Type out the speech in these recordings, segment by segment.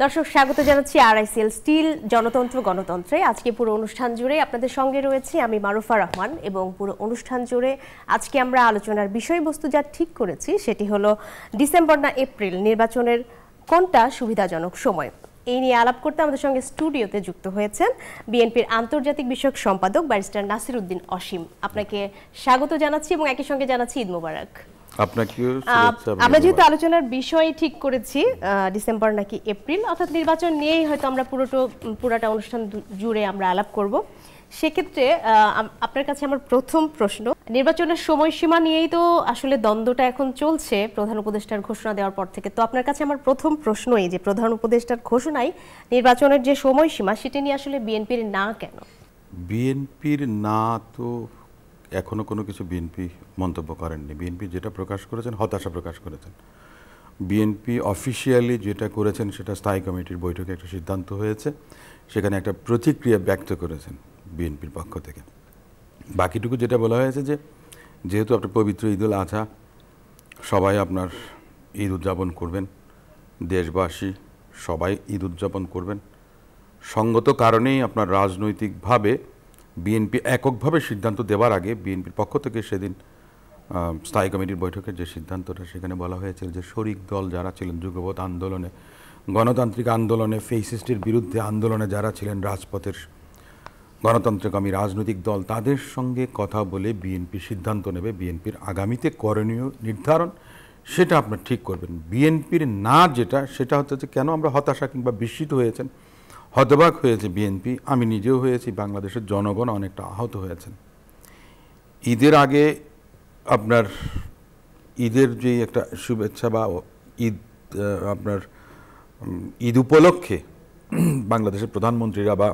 দর্শক স্বাগত জানাচ্ছি আরআইসিএল স্টিল জনতন্ত্র গণতন্ত্রে। আজকে পুরো অনুষ্ঠান জুড়ে আপনাদের সঙ্গে রয়েছে আমি মারুফা রহমান এবং পুরো অনুষ্ঠান জুড়ে আজকে আমরা আলোচনার বিষয়বস্তু যা ঠিক করেছি সেটি হলো ডিসেম্বর না এপ্রিল নির্বাচনের কোনটা সুবিধাজনক সময়। এই নিয়ে আলাপ করতে আমাদের সঙ্গে স্টুডিওতে যুক্ত হয়েছেন বিএনপির আন্তর্জাতিক বিষয়ক সম্পাদক ব্যারিস্টার নাসির উদ্দিন অসীম। আপনাকে স্বাগত জানাচ্ছি এবং একই সঙ্গে জানাচ্ছি ঈদ মোবারক। আমরা যেহেতু আলোচনার বিষয় ঠিক করেছি ডিসেম্বর নাকি এপ্রিল, অর্থাৎ নির্বাচন নিয়েই হয়তো আমরা পুরাটা অনুষ্ঠান জুড়ে আমরা আলাপ করব। সেক্ষেত্রে আপনার কাছে আমার প্রথম প্রশ্ন, নির্বাচনের সময়সীমা নিয়েই তো আসলে দ্বন্দ্বটা এখন চলছে প্রধান উপদেষ্টার ঘোষণা দেওয়ার পর থেকে। তো আপনার কাছে আমার প্রথম প্রশ্ন এই যে প্রধান উপদেষ্টার ঘোষণায় নির্বাচনের যে সময়সীমা সেটা নিয়ে আসলে বিএনপির না কেন? বিএনপির না তো এখনো কোনো কিছু বিএনপি মন্তব্য করেননি। বিএনপি যেটা প্রকাশ করেছেন হতাশা প্রকাশ করেছেন। বিএনপি অফিসিয়ালি যেটা করেছেন সেটা স্থায়ী কমিটির বৈঠকে একটা সিদ্ধান্ত হয়েছে, সেখানে একটা প্রতিক্রিয়া ব্যক্ত করেছেন বিএনপির পক্ষ থেকে। বাকিটুকু যেটা বলা হয়েছে যে যেহেতু আপনার পবিত্র ঈদ উল আজহা, সবাই আপনার ঈদ উদযাপন করবেন, দেশবাসী সবাই ঈদ উদযাপন করবেন, সঙ্গত কারণেই আপনার রাজনৈতিকভাবে বিএনপি এককভাবে সিদ্ধান্ত দেওয়ার আগে বিএনপির পক্ষ থেকে সেদিন স্থায়ী কমিটির বৈঠকের যে সিদ্ধান্তটা সেখানে বলা হয়েছিল যে শরিক দল যারা ছিলেন যুগপৎ আন্দোলনে, গণতান্ত্রিক আন্দোলনে, ফেসিস্টের বিরুদ্ধে আন্দোলনে যারা ছিলেন, রাজপথের গণতন্ত্রকামী রাজনৈতিক দল, তাদের সঙ্গে কথা বলে বিএনপি সিদ্ধান্ত নেবে। বিএনপির আগামীতে করণীয় নির্ধারণ সেটা আপনার ঠিক করবেন। বিএনপির না যেটা সেটা হচ্ছে যে কেন আমরা হতাশা কিংবা বিস্মিত হয়েছেন, হতবাক হয়েছে বিএনপি, আমি নিজেও হয়েছি, বাংলাদেশের জনগণ অনেকটা আহত হয়েছেন। ঈদের আগে আপনার ঈদের যে একটা শুভেচ্ছা বা ঈদ আপনার ঈদ উপলক্ষে বাংলাদেশের প্রধানমন্ত্রীরা বা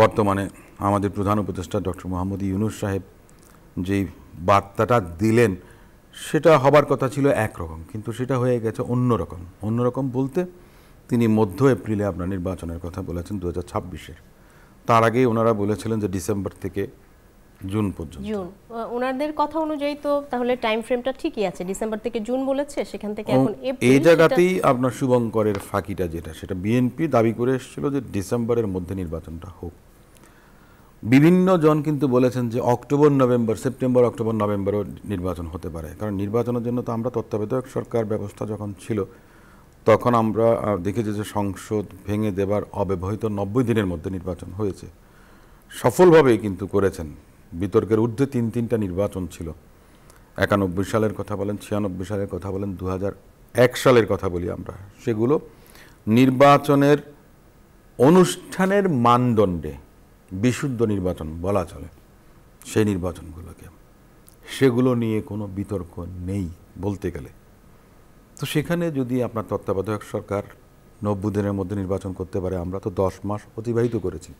বর্তমানে আমাদের প্রধান উপদেষ্টা ডক্টর মোহাম্মদ ইউনূস সাহেব যেই বার্তাটা দিলেন সেটা হবার কথা ছিল একরকম, কিন্তু সেটা হয়ে গেছে অন্যরকম। অন্যরকম বলতে তিনি মধ্য এপ্রিলে আপনার নির্বাচনের কথা বলেছেন 2026-এর। তার আগে ওনারা বলেছিলেন যে ডিসেম্বর থেকে জুন পর্যন্ত। জুন ওনাদের কথা অনুযায়ী তো তাহলে টাইম ফ্রেমটা ঠিকই আছে, ডিসেম্বর থেকে জুন বলেছে, সেখান থেকে এখন এপ্রিল। এই জায়গাতেই আপনার শুভঙ্করের ফাঁকিটা যেটা, সেটা বিএনপি দাবি করে এসেছিল যে ডিসেম্বরের মধ্যে নির্বাচনটা হোক। বিভিন্ন জন কিন্তু বলেছেন যে অক্টোবর নভেম্বর, সেপ্টেম্বর অক্টোবর নভেম্বরও নির্বাচন হতে পারে, কারণ নির্বাচনের জন্য তো আমরা তত্ত্বাবধায়ক সরকার ব্যবস্থা যখন ছিল তখন আমরা দেখেছি যে সংসদ ভেঙে দেবার অব্যবহিত 90 দিনের মধ্যে নির্বাচন হয়েছে, সফলভাবেই কিন্তু করেছেন। বিতর্কের ঊর্ধ্বে তিনটা নির্বাচন ছিল। 91 সালের কথা বলেন, 96 সালের কথা বলেন, 2001 সালের কথা বলি আমরা, সেগুলো নির্বাচনের অনুষ্ঠানের মানদণ্ডে বিশুদ্ধ নির্বাচন বলা চলে। সেই নির্বাচনগুলোকে, সেগুলো নিয়ে কোনো বিতর্ক নেই বলতে গেলে। তো সেখানে যদি আপনার তত্ত্বাবধায়ক সরকার 90 দিনের মধ্যে নির্বাচন করতে পারে, আমরা তো 10 মাস অতিবাহিত করেছি,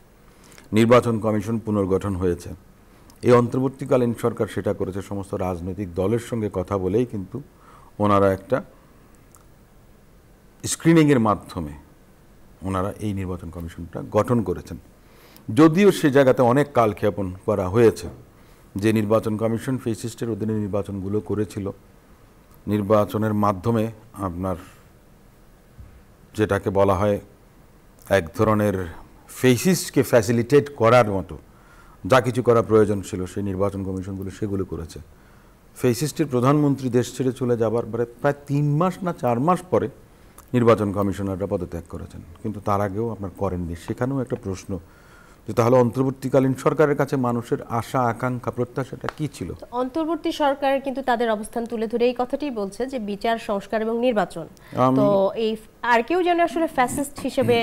নির্বাচন কমিশন পুনর্গঠন হয়েছে, এই অন্তর্বর্তীকালীন সরকার সেটা করেছে, সমস্ত রাজনৈতিক দলের সঙ্গে কথা বলেই কিন্তু ওনারা একটা স্ক্রিনিংয়ের মাধ্যমে ওনারা এই নির্বাচন কমিশনটা গঠন করেছেন। যদিও সে জায়গাতে অনেক কালক্ষেপণ করা হয়েছে, যে নির্বাচন কমিশন ফেসিস্টের অধীনে নির্বাচনগুলো করেছিল, নির্বাচনের মাধ্যমে আপনার যেটাকে বলা হয় এক ধরনের ফেসিস্টকে ফ্যাসিলিটেট করার মতো যা কিছু করা প্রয়োজন ছিল সেই নির্বাচন কমিশনগুলো সেগুলো করেছে। ফেসিস্টের প্রধানমন্ত্রী দেশ ছেড়ে চলে যাবার পরে প্রায় 3 মাস না 4 মাস পরে নির্বাচন কমিশনাররা পদত্যাগ করেছেন, কিন্তু তার আগেও আপনার করেননি। সেখানেও একটা প্রশ্ন যে তাহলে অন্তর্বর্তীকালীন সরকারের কাছে মানুষের আশা আকাঙ্ক্ষা প্রত্যাশাটা কি ছিল? অন্তর্বর্তী সরকার কিন্তু তাদের অবস্থান তুলে ধরে এই কথাটি বলছে যে বিচার, সংস্কার এবং নির্বাচন। তো এই আর কেউ যেন আসলে ফ্যাসিস্ট হিসেবে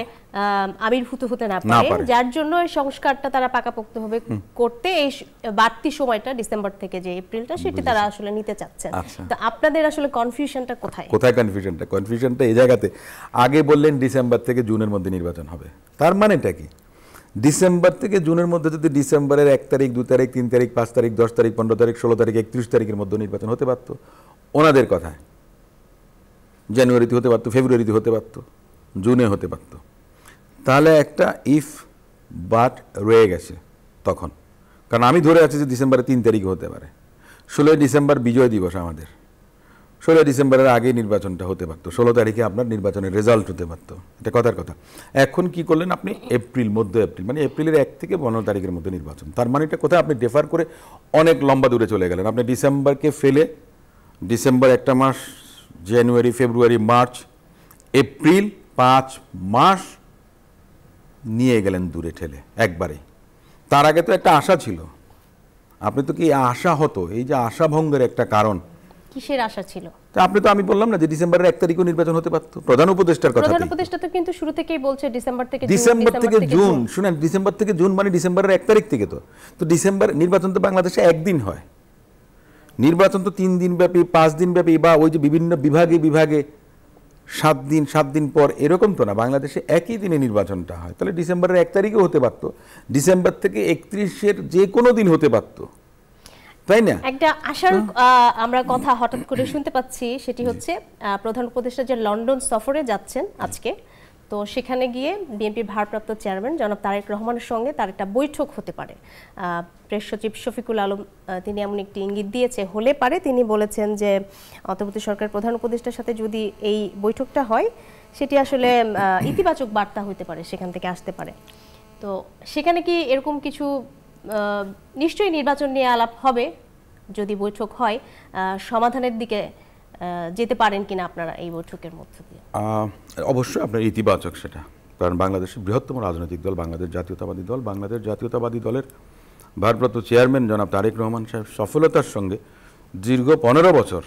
আবির্ভূত হতে না পারে, যার জন্য এই সংস্কারটা তারা পাকাপোক্ত হবে করতে এই বাড়তি সময়টা ডিসেম্বর থেকে যে এপ্রিলটা সেটি তারা আসলে নিতে চাচ্ছেন। তো আপনাদের আসলে কনফিউশনটা কোথায়? কনফিউশনটা এই জায়গাতে, আগে বললেন ডিসেম্বর থেকে জুনের মধ্যে নির্বাচন হবে, তার মানেটা কি? ডিসেম্বর থেকে জুনের মধ্যে যদি ডিসেম্বরের 1 তারিখ, 2 তারিখ, 3 তারিখ, 5 তারিখ, 10 তারিখ, 15 তারিখ, 16 তারিখ, 31 তারিখের মধ্যে নির্বাচন হতে পারত, ওনাদের কথায় জানুয়ারিতে হতে পারত, ফেব্রুয়ারিতে হতে পারত, জুনে হতে পারত, তাহলে একটা ইফ বাট রয়ে গেছে তখন। কারণ আমি ধরে আছি যে ডিসেম্বরের 3 তারিখে হতে পারে। 16 ডিসেম্বর বিজয় দিবস আমাদের, 16 ডিসেম্বরের আগে নির্বাচনটা হতে পারতো, 16 তারিখে আপনার নির্বাচনের রেজাল্ট হতে পারতো, এটা কথার কথা। এখন কি করলেন আপনি, মধ্য এপ্রিল, মানে এপ্রিলের 1 থেকে 15 তারিখের মধ্যে নির্বাচন। তার মানে এটা কোথায় আপনি ডেফার করে অনেক লম্বা দূরে চলে গেলেন। আপনি ডিসেম্বরকে ফেলে, ডিসেম্বর একটা মাস, জানুয়ারি, ফেব্রুয়ারি, মার্চ, এপ্রিল, 5 মাস নিয়ে গেলেন দূরে ঠেলে একবারে। তার আগে তো একটা আশা ছিল, আপনি তো কি আশা হতো, এই যে আশা ভঙ্গের একটা কারণ, কিসের আশা ছিল? তা আপনি তো, আমি বললাম না যে ডিসেম্বরের 1 তারিখও নির্বাচন হতে পারতো, প্রধান উপদেষ্টার কথা। প্রধান উপদেষ্টা তো কিন্তু শুরু থেকেই বলছে ডিসেম্বর থেকে জুন। শুনেন, ডিসেম্বর থেকে জুন মানে ডিসেম্বরের 1 তারিখ থেকে। তো ডিসেম্বর নির্বাচন তো বাংলাদেশে একদিন হয়, নির্বাচন তো 3 দিন ব্যাপী, 5 দিন ব্যাপী, বা ওই যে বিভিন্ন বিভাগে বিভাগে 7 দিন পর, এরকম তো না, বাংলাদেশে একই দিনে নির্বাচনটা হয়। তাহলে ডিসেম্বরের 1 তারিখও হতে পারতো, ডিসেম্বর থেকে 31-এর যে কোনো দিন হতে পারতো, তাই না? একটা আশার আমরা কথা হঠাৎ করে শুনতে পাচ্ছি, সেটি হচ্ছে প্রধান উপদেষ্টা যে লন্ডন সফরে যাচ্ছেন আজকে, তো সেখানে গিয়ে বিএনপির ভারপ্রাপ্ত চেয়ারম্যান জনাব তারেক রহমানের সঙ্গে তার একটা বৈঠক হতে পারে। প্রেস সচিব শফিকুল আলম তিনি এমন একটি ইঙ্গিত দিয়েছে, হলে পারে। তিনি বলেছেন যে অন্তর্বর্তী সরকার প্রধান উপদেষ্টার সাথে যদি এই বৈঠকটা হয়, সেটি আসলে ইতিবাচক বার্তা হতে পারে, সেখান থেকে আসতে পারে। তো সেখানে কি এরকম কিছু, নিশ্চয়ই নির্বাচন নিয়ে আলাপ হবে যদি বৈঠক হয়, সমাধানের দিকে যেতে পারেন কিনা আপনারা এই বৈঠকের মধ্য দিয়ে? অবশ্যই আপনার ইতিবাচক সেটা, কারণ বাংলাদেশের বৃহত্তম রাজনৈতিক দল বাংলাদেশ জাতীয়তাবাদী দল, বাংলাদেশ জাতীয়তাবাদী দলের ভারপ্রাপ্ত চেয়ারম্যান জনাব তারেক রহমান সাহেব সফলতার সঙ্গে দীর্ঘ 15 বছর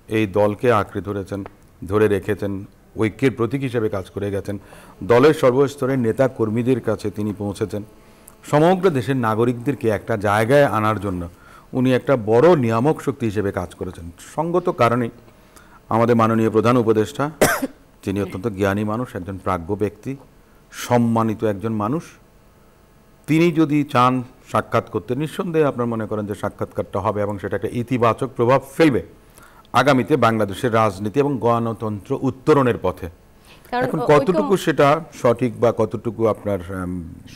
এই দলকে আঁকড়ে ধরেছেন, ধরে রেখেছেন, ঐক্যের প্রতীক হিসেবে কাজ করে গেছেন। দলের সর্বস্তরের নেতা কর্মীদের কাছে তিনি পৌঁছেছেন, সমগ্র দেশের নাগরিকদেরকে একটা জায়গায় আনার জন্য উনি একটা বড় নিয়ামক শক্তি হিসেবে কাজ করেছেন। সঙ্গত কারণে আমাদের মাননীয় প্রধান উপদেষ্টা, যিনি অত্যন্ত জ্ঞানী মানুষ, একজন প্রাজ্ঞ ব্যক্তি, সম্মানিত একজন মানুষ, তিনি যদি চান সাক্ষাৎ করতে, নিঃসন্দেহে আপনার মনে করেন যে সাক্ষাৎকারটা হবে এবং সেটা একটা ইতিবাচক প্রভাব ফেলবে আগামীতে বাংলাদেশের রাজনীতি এবং গণতন্ত্র উত্তরণের পথে। এখন কতটুকু সেটা সঠিক বা কতটুকু আপনার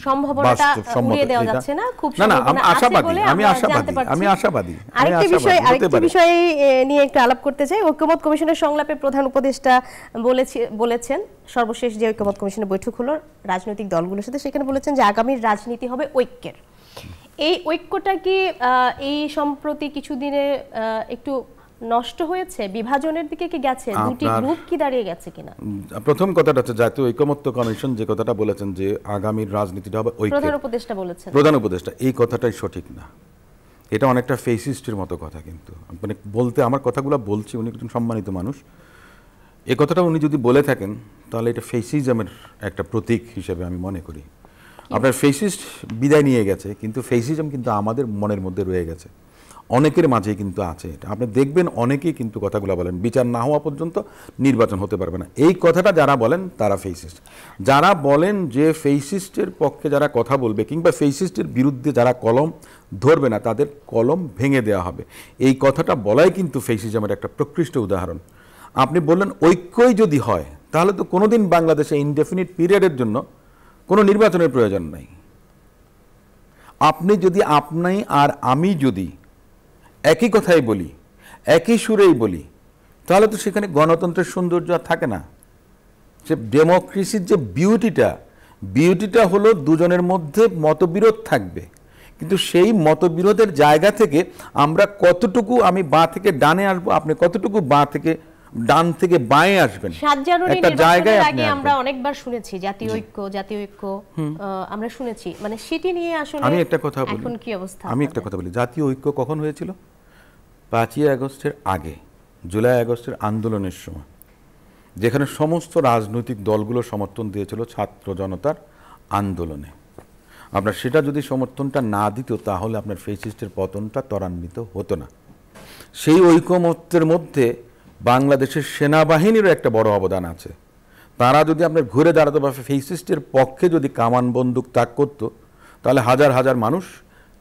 সম্ভাবনাটা উড়িয়ে দেওয়া যাচ্ছে না, খুব সম্ভাবনা আছে বলে আমরা জানতে পারছি। আমি আশাবাদী। আরেকটা বিষয় নিয়ে একটু আলাপ করতে চাই। ঐক্যমত কমিশনের সংলাপে প্রধান উপদেষ্টা বলেছেন, সর্বশেষ যে ঐক্যমত কমিশনের বৈঠক হলো রাজনৈতিক দলগুলোর সাথে, সেখানে বলেছেন যে আগামীর রাজনীতি হবে ঐক্যের। এই ঐক্যটা কি এই সম্প্রতি কিছুদিনে একটু নষ্ট হয়েছে, বিভাজনের দিকে কি গেছে, দুটি গ্রুপ কি দাঁড়িয়ে গেছে কিনা? প্রথম কথাটা হচ্ছে জাতীয় ঐকমত্য কমিশন যে কথাটা বলেছেন যে আগামীর রাজনীতিটা হবে ঐক্য, প্রধান উপদেষ্টা বলেছেন, প্রধান উপদেষ্টা, এই কথাটাই সঠিক না। এটা অনেকটা ফেসিস্টের মতো কথা। কিন্তু মানে বলতে, আমার কথাগুলো বলছি, উনি একজন সম্মানিত মানুষ, এই কথাটা উনি যদি বলে থাকেন তাহলে এটা ফেসিজমের একটা প্রতীক হিসেবে আমি মনে করি। আপনার ফেসিস্ট বিদায় নিয়ে গেছে, কিন্তু ফেসিজম কিন্তু আমাদের মনের মধ্যে রয়ে গেছে, অনেকের মাঝে কিন্তু আছে। এটা আপনি দেখবেন, অনেকেই কিন্তু কথাগুলো বলেন বিচার না হওয়া পর্যন্ত নির্বাচন হতে পারবে না, এই কথাটা যারা বলেন তারা ফেসিস্ট। যারা বলেন যে ফেসিস্টের পক্ষে যারা কথা বলবে কিংবা ফেসিস্টের বিরুদ্ধে যারা কলম ধরবে না, তাদের কলম ভেঙে দেওয়া হবে, এই কথাটা বলাই কিন্তু ফেসিজমের একটা প্রকৃষ্ট উদাহরণ। আপনি বললেন ঐক্যই যদি হয়, তাহলে তো কোনোদিন বাংলাদেশে ইনডেফিনিট পিরিয়ডের জন্য কোনো নির্বাচনের প্রয়োজন নাই। আপনি যদি, আপনি আর আমি যদি একই কথাই বলি, একই সুরেই বলি, তাহলে তো সেখানে গণতন্ত্রের সৌন্দর্য আর থাকে না। যে ডেমোক্রেসির যে বিউটিটা হলো দুজনের মধ্যে মতবিরোধ থাকবে, কিন্তু সেই মতবিরোধের জায়গা থেকে আমরা কতটুকু, আমি বাঁ থেকে ডানে আসবো, আপনি কতটুকু বাঁ থেকে ডান থেকে বাঁয়ে আসবেন, 7 জানুয়ারি নির্বাচনের আগে আমরা অনেকবার শুনেছি জাতীয় ঐক্য আমরা শুনেছি, মানে সেটি নিয়ে আসলে আমি একটা কথা বলি, এখন কি অবস্থা? আমি একটা কথা বলি, জাতীয় ঐক্য কখন হয়েছিল? 5ই আগস্টের আগে, জুলাই আগস্টের আন্দোলনের সময়, যেখানে সমস্ত রাজনৈতিক দলগুলো সমর্থন দিয়েছিল ছাত্র জনতার আন্দোলনে। আপনার সেটা যদি সমর্থনটা না দিত, তাহলে আপনার ফেসিস্টের পতনটা ত্বরান্বিত হতো না। সেই ঐকমত্যের মধ্যে বাংলাদেশের সেনাবাহিনীরও একটা বড় অবদান আছে। তারা যদি আপনার ঘুরে দাঁড়াতো বা ফেসিস্টের পক্ষে যদি কামান বন্দুক তাক করতো, তাহলে হাজার হাজার মানুষ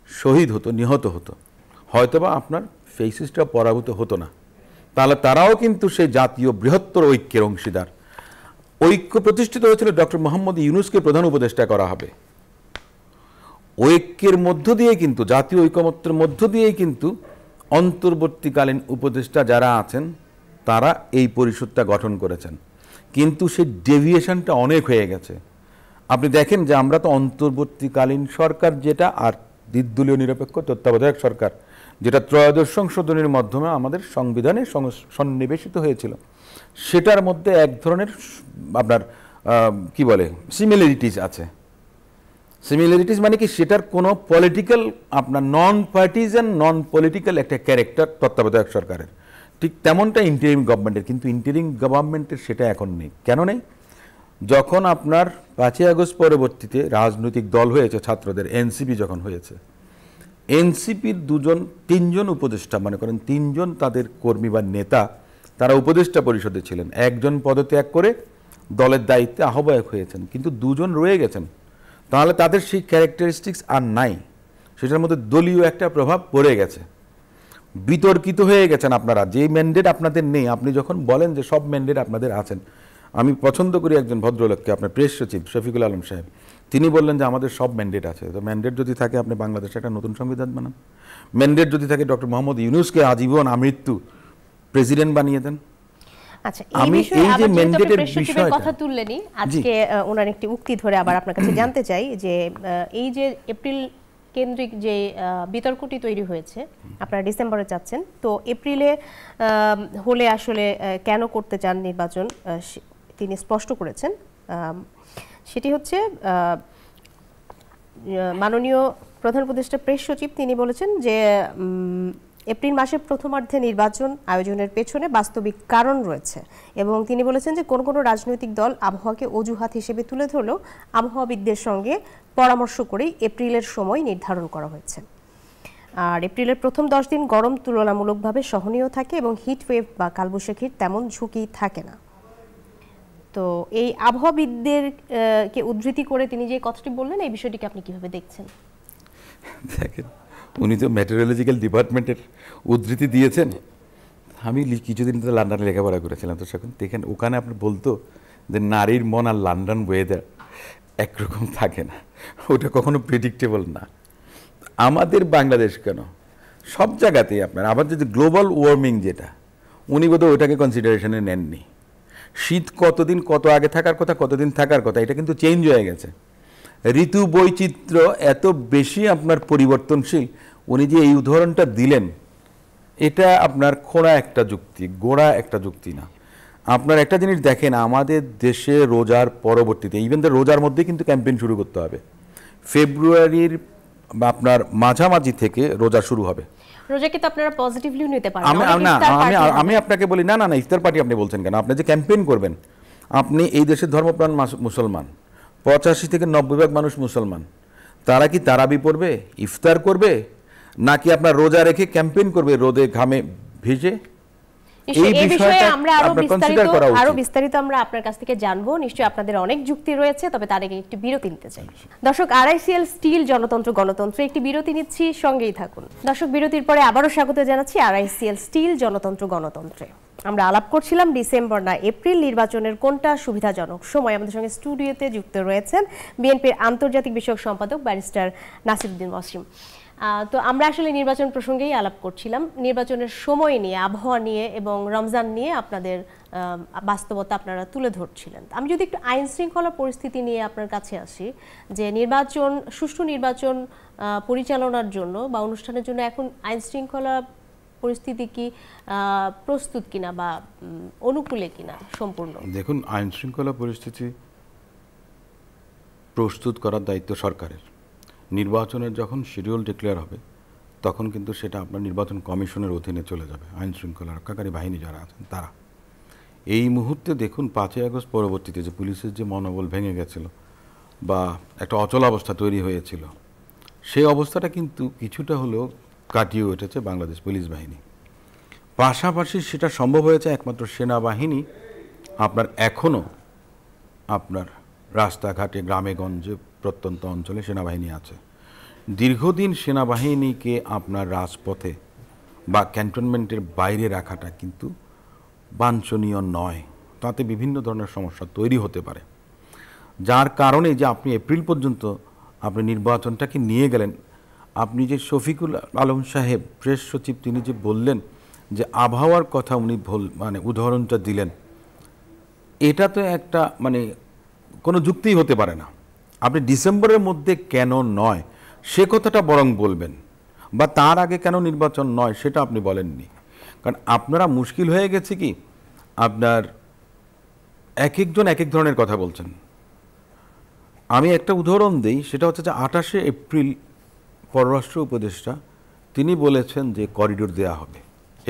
শহীদ হতো, নিহত হতো, হয়তোবা আপনার ফেসিস্টরা পরাভূত হতো না। তাহলে তারাও কিন্তু সেই জাতীয় বৃহত্তর ঐক্যের অংশীদার। ঐক্য প্রতিষ্ঠিত হয়েছিল ডক্টর মোহাম্মদ ইউনূসকে প্রধান উপদেষ্টা করা হবে, ঐক্যের মধ্য দিয়ে কিন্তু, জাতীয় ঐকমত্যের মধ্য দিয়েই কিন্তু অন্তর্বর্তীকালীন উপদেষ্টা যারা আছেন তারা এই পরিষদটা গঠন করেছেন, কিন্তু সেই ডেভিয়েশনটা অনেক হয়ে গেছে। আপনি দেখেন যে আমরা তো অন্তর্বর্তীকালীন সরকার যেটা, আর দ্বিদলীয় নিরপেক্ষ তত্ত্বাবধায়ক সরকার যেটা ত্রয়োদশ সংশোধনীর মাধ্যমে আমাদের সংবিধানে সন্নিবেশিত হয়েছিল, সেটার মধ্যে এক ধরনের আপনার কি বলে সিমিলারিটিস আছে। সিমিলারিটিস মানে কি, সেটার কোনো পলিটিক্যাল আপনার নন পার্টিজান নন পলিটিক্যাল একটা ক্যারেক্টার তত্ত্বাবধায়ক সরকারের, ঠিক তেমনটা ইন্টারিম গভর্নমেন্টের। কিন্তু ইন্টারিম গভর্নমেন্টের সেটা এখন নেই। কেন নেই? যখন আপনার 5ই আগস্ট পরবর্তীতে রাজনৈতিক দল হয়েছে ছাত্রদের, এনসিপি যখন হয়েছে, এনসিপির তিনজন উপদেষ্টা, মনে করেন 3জন তাদের কর্মী বা নেতা, তারা উপদেষ্টা পরিষদে ছিলেন। একজন পদত্যাগ করে দলের দায়িত্বে আহ্বায়ক হয়েছেন, কিন্তু 2জন রয়ে গেছেন। তাহলে তাদের সেই ক্যারেক্টারিস্টিক্স আর নাই, সেটার মধ্যে দলীয় একটা প্রভাব পড়ে গেছে। বিতর্কিত হয়ে গেছেন আপনারা, যে ম্যান্ডেট আপনাদের নেই। আপনি যখন বলেন যে সব ম্যান্ডেট আপনাদের আছেন, আমি পছন্দ করি একজন ভদ্রলোককে, আপনার প্রেস সচিব শফিকুল আলম সাহেব, তিনি বললেন যে আমাদের সব ম্যান্ডেট আছে। তো ম্যান্ডেট যদি থাকে, আপনি বাংলাদেশে একটা নতুন সংবিধান বানান। ম্যান্ডেট যদি থাকে, ডক্টর মোহাম্মদ ইউনূসকে আজীবন আমৃত্যু প্রেসিডেন্ট বানিয়ে দেন। আচ্ছা, এই যে ম্যান্ডেটের বিষয়ে কথা তুললেনি, আজকে ওনার একটি উক্তি ধরে আবার আপনার কাছে জানতে চাই যে এই যে এপ্রিল কেন্দ্রিক যে বিতর্কটি তৈরি হয়েছে, আপনারা ডিসেম্বরে চাচ্ছেন, তো এপ্রিলে হলে আসলে কেন করতে চান নির্বাচন, তিনি স্পষ্ট করেছেন। সেটি হচ্ছে মাননীয় প্রধান উপদেষ্টা প্রেস সচিব, তিনি বলেছেন যে এপ্রিল মাসের প্রথমার্ধে নির্বাচন আয়োজনের পেছনে বাস্তবিক কারণ রয়েছে, এবং তিনি বলেছেন যে কোন কোন রাজনৈতিক দল আবহাওয়াকে অজুহাত হিসেবে তুলে ধরলেও আবহাওয়াবিদদের সঙ্গে পরামর্শ করেই এপ্রিলের সময় নির্ধারণ করা হয়েছে। আর এপ্রিলের প্রথম 10 দিন গরম তুলনামূলকভাবে সহনীয় থাকে এবং হিট ওয়েভ বা কালবৈশাখীর তেমন ঝুঁকি থাকে না। তো এই আবহাওয়াবিদদের কে উদ্ধৃতি করে তিনি যে কথাটি বললেন, এই বিষয়টিকে আপনি কিভাবে দেখছেন? দেখেন, উনি তো মেটেরিওলজিক্যাল ডিপার্টমেন্টের উদ্ধৃতি দিয়েছেন। আমি কিছুদিন তো লন্ডনে লেখাপড়া করেছিলাম, তো সেখানে দেখেন ওখানে আপনি বলতো যে নারীর মন আর লন্ডন ওয়েদার একরকম থাকে না, ওটা কখনো প্রেডিক্টেবল না। আমাদের বাংলাদেশ কেন, সব জায়গাতেই আপনার আবার যদি গ্লোবাল ওয়ার্মিং যেটা, উনি বোধহয় ওটাকে কনসিডারেশনে নেননি। শীত কতদিন কত আগে থাকার কথা, কতদিন থাকার কথা, এটা কিন্তু চেঞ্জ হয়ে গেছে। ঋতু বৈচিত্র্য এত বেশি আপনার পরিবর্তনশীল। উনি যে এই উদাহরণটা দিলেন, এটা আপনার খোঁড়া একটা যুক্তি, গোড়া একটা যুক্তি না। আপনার একটা জিনিস দেখেন, আমাদের দেশে রোজার পরবর্তীতে, ইভেন দ্য রোজার মধ্যে কিন্তু ক্যাম্পেইন শুরু করতে হবে। ফেব্রুয়ারির আপনার মাঝামাঝি থেকে রোজা শুরু হবে। রোজাকে তো আপনারা পজিটিভলি নিতে পারেন। আমি আপনাকে বলি, না না না, ইফতার পার্টি আপনি বলছেন কেন? আপনি যে ক্যাম্পেইন করবেন, আপনি এই দেশের ধর্মপ্রাণ মুসলমান, 85 থেকে 90% মানুষ মুসলমান, তারা কি তারাবি পড়বে, ইফতার করবে, নাকি আপনার রোজা রেখে ক্যাম্পেইন করবে রোদে ঘামে ভিজে? এই বিষয়ে আমরা আরো বিস্তারিত আমরা আপনার কাছ থেকে জানবো। নিশ্চয়ই আপনাদের অনেক যুক্তি রয়েছে, তবে তার আগে একটি বিরতি নিতে চাই। দর্শক, RICL স্টিল জনতন্ত্র গণতন্ত্র, একটি বিরতি নিচ্ছি, সঙ্গেই থাকুন। দর্শক, বিরতির পরে আবারও স্বাগত জানাচ্ছি RICL স্টিল জনতন্ত্র গণতন্ত্রে। আমরা আলাপ করছিলাম ডিসেম্বর না এপ্রিল নির্বাচনের কোনটা সুবিধাজনক সময়। আমাদের সঙ্গে স্টুডিওতে যুক্ত রয়েছেন বিএনপির আন্তর্জাতিক বিষয়ক সম্পাদক ব্যারিস্টার নাসিরউদ্দিন ওয়াসিম। তো আমরা আসলে নির্বাচন প্রসঙ্গেই আলাপ করছিলাম, নির্বাচনের সময় নিয়ে, আবহাওয়া নিয়ে এবং রমজান নিয়ে আপনাদের বাস্তবতা আপনারা তুলে ধরছিলেন। আমি যদি একটু আইন শৃঙ্খলা পরিস্থিতি নিয়ে আপনার কাছে আসি, যে নির্বাচন, সুষ্ঠু নির্বাচন পরিচালনার জন্য বা অনুষ্ঠানের জন্য এখন আইন শৃঙ্খলা পরিস্থিতি কি প্রস্তুত কিনা বা অনুকূলে কিনা সম্পূর্ণ? দেখুন, আইন শৃঙ্খলা পরিস্থিতি প্রস্তুত করার দায়িত্ব সরকারের। নির্বাচনের যখন শিডিউল ডিক্লেয়ার হবে, তখন কিন্তু সেটা আপনার নির্বাচন কমিশনের অধীনে চলে যাবে। আইন শৃঙ্খলা রক্ষাকারী বাহিনী যারা আছেন তারা। এই মুহূর্তে দেখুন, 5ই আগস্ট পরবর্তীতে যে পুলিশের যে মনোবল ভেঙে গেছিল বা একটা অচল অবস্থা তৈরি হয়েছিল, সেই অবস্থাটা কিন্তু কিছুটা হলেও কাটিয়ে উঠেছে বাংলাদেশ পুলিশ বাহিনী। পাশাপাশি সেটা সম্ভব হয়েছে একমাত্র সেনাবাহিনী আপনার এখনও আপনার রাস্তাঘাটে, গ্রামে গঞ্জে, প্রত্যন্ত অঞ্চলে সেনাবাহিনী আছে। দীর্ঘদিন সেনাবাহিনীকে আপনার রাজপথে বা ক্যান্টনমেন্টের বাইরে রাখাটা কিন্তু বাঞ্ছনীয় নয়, তাতে বিভিন্ন ধরনের সমস্যা তৈরি হতে পারে। যার কারণে যে আপনি এপ্রিল পর্যন্ত আপনি নির্বাচনটাকে নিয়ে গেলেন, আপনি যে শফিকুল আলম সাহেব প্রেস সচিব, তিনি যে বললেন যে আবহাওয়ার কথা উনি মানে উদাহরণটা দিলেন, এটা তো একটা মানে কোনো যুক্তিই হতে পারে না। আপনি ডিসেম্বরের মধ্যে কেন নয় সে কথাটা বরং বলবেন, বা তার আগে কেন নির্বাচন নয় সেটা আপনি বলেননি। কারণ আপনারা মুশকিল হয়ে গেছে কি, আপনার এক একজন এক এক ধরনের কথা বলছেন। আমি একটা উদাহরণ দিই, সেটা হচ্ছে যে 28শে এপ্রিল পররাষ্ট্র উপদেষ্টা তিনি বলেছেন যে করিডোর দেয়া হবে,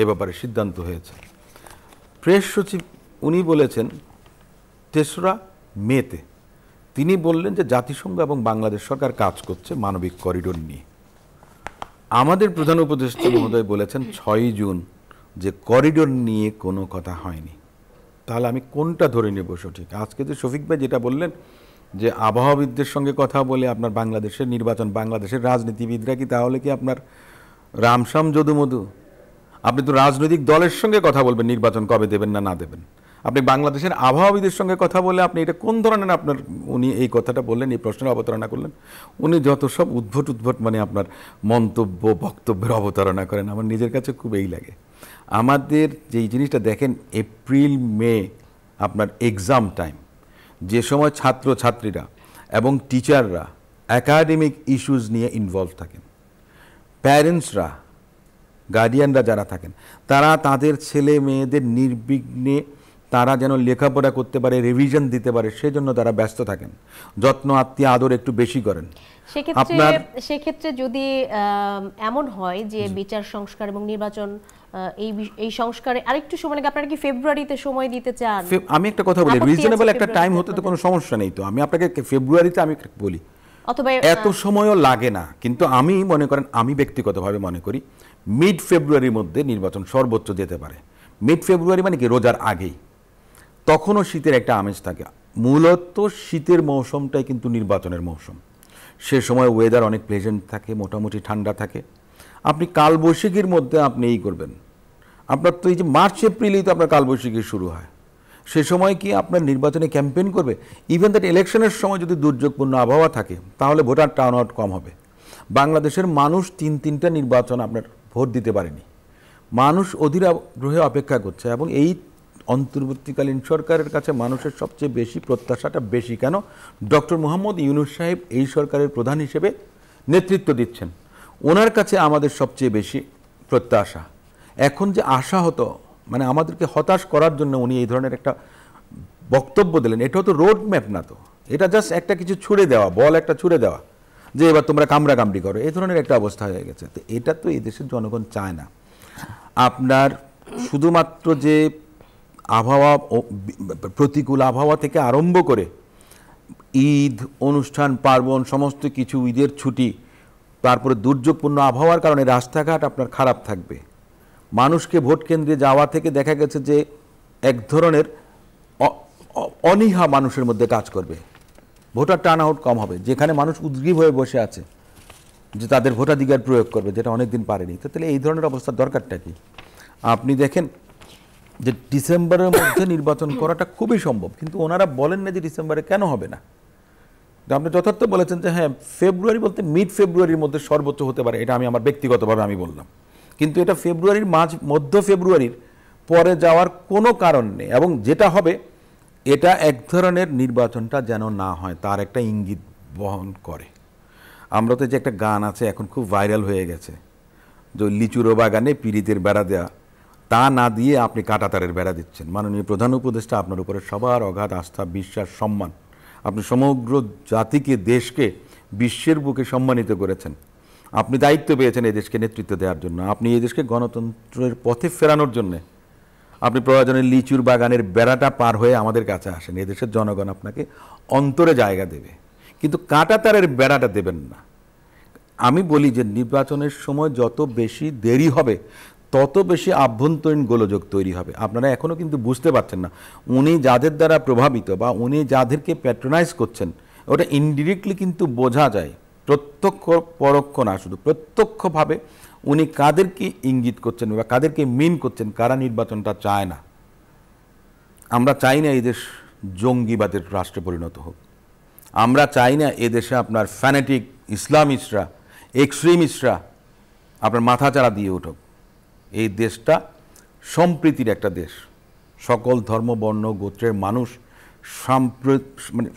এ ব্যাপারে সিদ্ধান্ত হয়েছে। প্রেস সচিব উনি বলেছেন 3রা মেতে তিনি বললেন যে জাতিসংঘ এবং বাংলাদেশ সরকার কাজ করছে মানবিক করিডোর নিয়ে। আমাদের প্রধান উপদেষ্টা মহোদয় বলেছেন 6ই জুন যে করিডোর নিয়ে কোনো কথা হয়নি। তাহলে আমি কোনটা ধরে নেব সঠিক? আজকে যে শফিক ভাই যেটা বললেন যে আবহাওয়াবিদদের সঙ্গে কথা বলে আপনার বাংলাদেশের নির্বাচন, বাংলাদেশের রাজনীতিবিদরা কি তাহলে কি আপনার রামশ্যাম যদুমধু? আপনি তো রাজনৈতিক দলের সঙ্গে কথা বলবেন নির্বাচন কবে দেবেন না দেবেন। আপনি বাংলাদেশের আবহাওয়াবিদের সঙ্গে কথা বলে আপনি এটা কোন ধরনের আপনার উনি এই কথাটা বললেন, এই প্রশ্নের অবতারণা করলেন। উনি যত সব উদ্ভট মানে আপনার মন্তব্য বক্তব্যের অবতারণা করেন, আমার নিজের কাছে খুব এই লাগে। আমাদের যেই জিনিসটা দেখেন, এপ্রিল মে আপনার এক্সাম টাইম, যে সময় ছাত্রছাত্রীরা এবং টিচাররা একাডেমিক ইস্যুজ নিয়ে ইনভলভ থাকেন, প্যারেন্টসরা গার্ডিয়ানরা যারা থাকেন তারা তাদের ছেলে মেয়েদের নির্বিঘ্নে তারা যেন লেখাপড়া করতে পারে, রিভিশন দিতে পারে, সেজন্য তারা ব্যস্ত থাকেন, যত্ন আত্মীয় আদর একটু বেশি করেন। সেক্ষেত্রে যদি এমন হয় যে বিচার সংস্কার এবং নির্বাচন এই সংস্কারে আরেকটু সময় লাগে, আপনারা কি ফেব্রুয়ারিতে সময় দিতে চান? আমি একটা কথা বলি, রিজনেবল একটা টাইম হতে তো কোনো সমস্যা নেই। তো আমি আপনাকে ফেব্রুয়ারিতে আমি বলি, অথবা এত সময়ও লাগে না, কিন্তু আমি মনে করেন, আমি ব্যক্তিগতভাবে মনে করি মিড ফেব্রুয়ারির মধ্যে নির্বাচন সর্বোচ্চ যেতে পারে। মিড ফেব্রুয়ারি মানে কি, রোজার আগেই, তখনও শীতের একটা আমেজ থাকে। মূলত শীতের মৌসুমটাই কিন্তু নির্বাচনের মৌসুম। সে সময় ওয়েদার অনেক প্লেজেন্ট থাকে, মোটামুটি ঠান্ডা থাকে। আপনি কালবৈশাখীর মধ্যে আপনি এই করবেন, আপনার তো এই যে মার্চ এপ্রিলেই তো আপনার কালবৈশাখী শুরু হয়, সে সময় কি আপনার নির্বাচনে ক্যাম্পেইন করবে? ইভেন দ্যাট ইলেকশনের সময় যদি দুর্যোগপূর্ণ আবহাওয়া থাকে তাহলে ভোটার টার্ন আউট কম হবে। বাংলাদেশের মানুষ 3টা নির্বাচন আপনার ভোট দিতে পারেনি, মানুষ অধীর আগ্রহে অপেক্ষা করছে। এবং এই অন্তর্বর্তীকালীন সরকারের কাছে মানুষের সবচেয়ে বেশি প্রত্যাশাটা বেশি কেন? ডক্টর মোহাম্মদ ইউনূস সাহেব এই সরকারের প্রধান হিসেবে নেতৃত্ব দিচ্ছেন, ওনার কাছে আমাদের সবচেয়ে বেশি প্রত্যাশা। এখন যে আশা হতো, মানে আমাদেরকে হতাশ করার জন্য উনি এই ধরনের একটা বক্তব্য দিলেন, এটা তো রোড ম্যাপ না, তো এটা জাস্ট একটা কিছু ছুড়ে দেওয়া, বল একটা ছুড়ে দেওয়া যে এবার তোমরা কামড়াকামড়ি করো, এই ধরনের একটা অবস্থা হয়ে গেছে। তো এটা তো এই দেশের জনগণ চায় না। আপনার শুধুমাত্র যে আবহাওয়া, প্রতিকূল আবহাওয়া থেকে আরম্ভ করে ঈদ, অনুষ্ঠান, পার্বণ, সমস্ত কিছু, ঈদের ছুটি, তারপরে দুর্যোগপূর্ণ আবহাওয়ার কারণে রাস্তাঘাট আপনার খারাপ থাকবে। মানুষকে ভোট কেন্দ্রে যাওয়া থেকে দেখা গেছে যে এক ধরনের অনীহা মানুষের মধ্যে কাজ করবে, ভোটার টার্ন আউট কম হবে। যেখানে মানুষ উদ্গ্রীব হয়ে বসে আছে যে তাদের ভোটাধিকার প্রয়োগ করবে, যেটা অনেকদিন পারেনি, তো তাহলে এই ধরনের অবস্থার দরকারটা কি? আপনি দেখেন যে ডিসেম্বরের মধ্যে নির্বাচন করাটা খুবই সম্ভব, কিন্তু ওনারা বলেন না যে ডিসেম্বরে কেন হবে না। আপনি যথার্থ বলেছেন যে হ্যাঁ, ফেব্রুয়ারি বলতে মিড ফেব্রুয়ারির মধ্যে সর্বোচ্চ হতে পারে, এটা আমি আমার ব্যক্তিগতভাবে আমি বললাম। কিন্তু এটা ফেব্রুয়ারির মধ্য ফেব্রুয়ারির পরে যাওয়ার কোনো কারণ নেই। এবং যেটা হবে, এটা এক ধরনের নির্বাচনটা যেন না হয় তার একটা ইঙ্গিত বহন করে। আমরা তো যে একটা গান আছে এখন খুব ভাইরাল হয়ে গেছে, যে লিচুরো বাগানে পিরিতের বেড়া দেওয়া, তা না দিয়ে আপনি কাঁটাতারের বেড়া দিচ্ছেন। মাননীয় প্রধান উপদেষ্টা, আপনার উপরে সবার অগাধ আস্থা, বিশ্বাস, সম্মান। আপনি সমগ্র জাতিকে, দেশকে বিশ্বের বুকে সম্মানিত করেছেন। আপনি দায়িত্ব পেয়েছেন এই দেশকে নেতৃত্ব দেওয়ার জন্য, আপনি এই দেশকে গণতন্ত্রের পথে ফেরানোর জন্যে আপনি প্রয়োজনে লিচুর বাগানের বেড়াটা পার হয়ে আমাদের কাছে আসেন। এই দেশের জনগণ আপনাকে অন্তরে জায়গা দেবে, কিন্তু কাঁটাতারের বেড়াটা দেবেন না। আমি বলি যে নির্বাচনের সময় যত বেশি দেরি হবে তত বেশি আভ্যন্তরীণ গোলযোগ তৈরি হবে। আপনারা এখনও কিন্তু বুঝতে পারছেন না, উনি যাদের দ্বারা প্রভাবিত বা উনি যাদেরকে প্যাট্রোনাইজ করছেন, ওটা ইনডিরেক্টলি কিন্তু বোঝা যায়, প্রত্যক্ষ পরোক্ষ না, শুধু প্রত্যক্ষভাবে উনি কাদেরকে ইঙ্গিত করছেন বা কাদেরকে মিন করছেন, কারা নির্বাচনটা চায় না। আমরা চাই না এই দেশ জঙ্গিবাদের রাষ্ট্রে পরিণত হোক, আমরা চাই না এদেশে আপনার ফ্যানেটিক ইসলামিস্টরা, এক্সট্রিমিস্টরা আপনার মাথাচাড়া দিয়ে উঠুক। এই দেশটা সম্প্রীতির একটা দেশ, সকল ধর্ম বর্ণ গোত্রের মানুষ মানে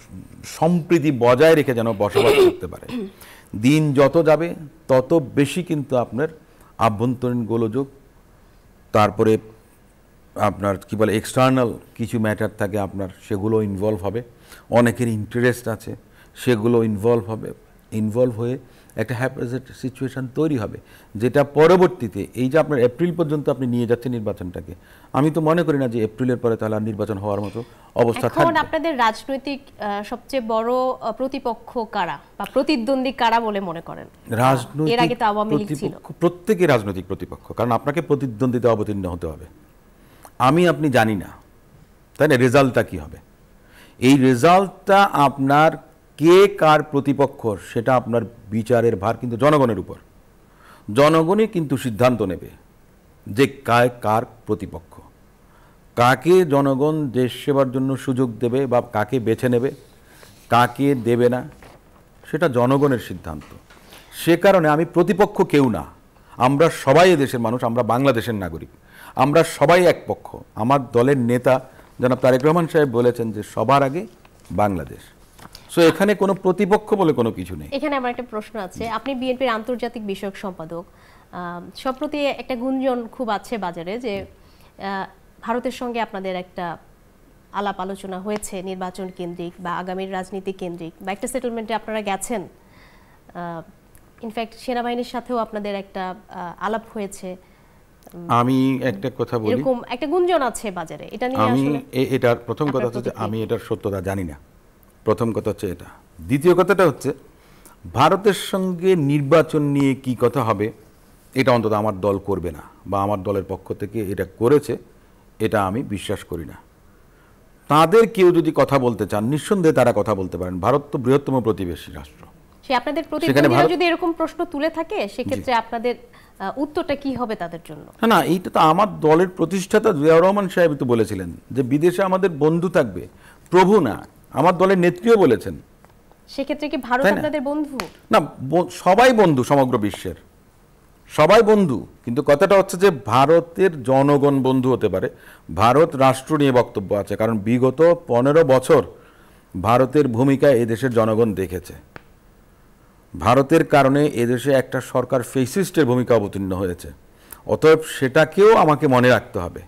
সম্প্রীতি বজায় রেখে যেন বসবাস করতে পারে। দিন যত যাবে তত বেশি কিন্তু আপনার আভ্যন্তরীণ গোলযোগ, তারপরে আপনার কি বলে এক্সটার্নাল কিছু ম্যাটার থাকে আপনার, সেগুলো ইনভলভ হবে, অনেকের ইন্টারেস্ট আছে সেগুলো ইনভলভ হয়ে একটা হ্যাপাজেট সিচুয়েশন তৈরি হবে, যেটা পরবর্তীতে এই যে আপনার এপ্রিল পর্যন্ত আপনি নিয়ে যাচ্ছেন নির্বাচনটাকে, আমি তো মনে করি না যে এপ্রিলের পরে তাহলে আর নির্বাচন হওয়ার মতো অবস্থা থাকবে। এখন আপনাদের রাজনৈতিক সবচেয়ে বড় প্রতিপক্ষ কারা বা প্রতিদ্বন্দ্বী কারা বলে মনে করেন? এর আগে তো আওয়ামী লীগ ছিল। প্রত্যেকই রাজনৈতিক প্রতিপক্ষ, কারণ আপনাকে প্রতিদ্বন্দ্বিতা অবতীর্ণ হতে হবে। আপনি জানি না, তাই না, রেজাল্টটা কি হবে। এই রেজাল্টটা আপনার কে কার প্রতিপক্ষ সেটা আপনার বিচারের ভার কিন্তু জনগণের উপর। জনগণই কিন্তু সিদ্ধান্ত নেবে যে কার প্রতিপক্ষ, কাকে জনগণ দেশ সেবার জন্য সুযোগ দেবে বা কাকে বেছে নেবে, কাকে দেবে না, সেটা জনগণের সিদ্ধান্ত। সে কারণে আমি প্রতিপক্ষ কেউ না, আমরা সবাই দেশের মানুষ, আমরা বাংলাদেশের নাগরিক, আমরা সবাই এক পক্ষ। আমার দলের নেতা জনাব তারেক রহমান সাহেব বলেছেন যে সবার আগে বাংলাদেশ। সো এখানে কোনো প্রতিপক্ষ বলে কোনো কিছু নেই। এখানে আমার একটা প্রশ্ন আছে, আপনি বিএনপির আন্তর্জাতিক বিষয়ক সম্পাদক, সম্প্রতি একটা গুঞ্জন খুব আছে বাজারে যে ভারতের সঙ্গে আপনাদের একটা আলাপ আলোচনা হয়েছে নির্বাচন কেন্দ্রিক বা আগামীর রাজনীতি কেন্দ্রিক, বা একটা সেটেলমেন্টে আপনারা গেছেন, ইনফ্যাক্ট সেনাবাহিনীর সাথেও আপনাদের একটা আলাপ হয়েছে। আমি একটা কথা বলি, এরকম একটা গুঞ্জন আছে বাজারে, এটা নিয়ে আসলে এটার প্রথম কথা হচ্ছে যে আমি এটার সত্যতা জানি না, প্রথম কথা হচ্ছে এটা। দ্বিতীয় কথাটা হচ্ছে ভারতের সঙ্গে নির্বাচন নিয়ে কি কথা হবে এটা অন্তত আমার দল করবে না, বা আমার দলের পক্ষ থেকে এটা করেছে এটা আমি বিশ্বাস করি না। তাদের কেউ যদি কথা বলতে চান নিঃসন্দেহে তারা কথা বলতে পারেন, ভারত তো বৃহত্তম প্রতিবেশী রাষ্ট্র। সে আপনাদের প্রতিদ্বন্দ্বীরা যদি এরকম প্রশ্ন তুলে থাকে সেক্ষেত্রে আপনাদের উত্তরটা কি হবে তাদের জন্য? না, এইটা তো আমার দলের প্রতিষ্ঠাতা জিয়াউর রহমান সাহেব তো বলেছিলেন যে বিদেশে আমাদের বন্ধু থাকবে, প্রভু না। আমার দলের নেত্রীও বলেছেন। সেক্ষেত্রে কি ভারত আপনাদের বন্ধু? না, সবাই বন্ধু, সমগ্র বিশ্বের সবাই বন্ধু, কিন্তু কথাটা হচ্ছে যে ভারতের জনগণ বন্ধু হতে পারে। ভারত রাষ্ট্র নিয়ে বক্তব্য আছে, কারণ বিগত 15 বছর ভারতের ভূমিকা এদেশের জনগণ দেখেছে। ভারতের কারণে এদেশে একটা সরকার ফেসিস্টের ভূমিকা অবতীর্ণ হয়েছে, অতএব সেটাকেও আমাকে মনে রাখতে হবে।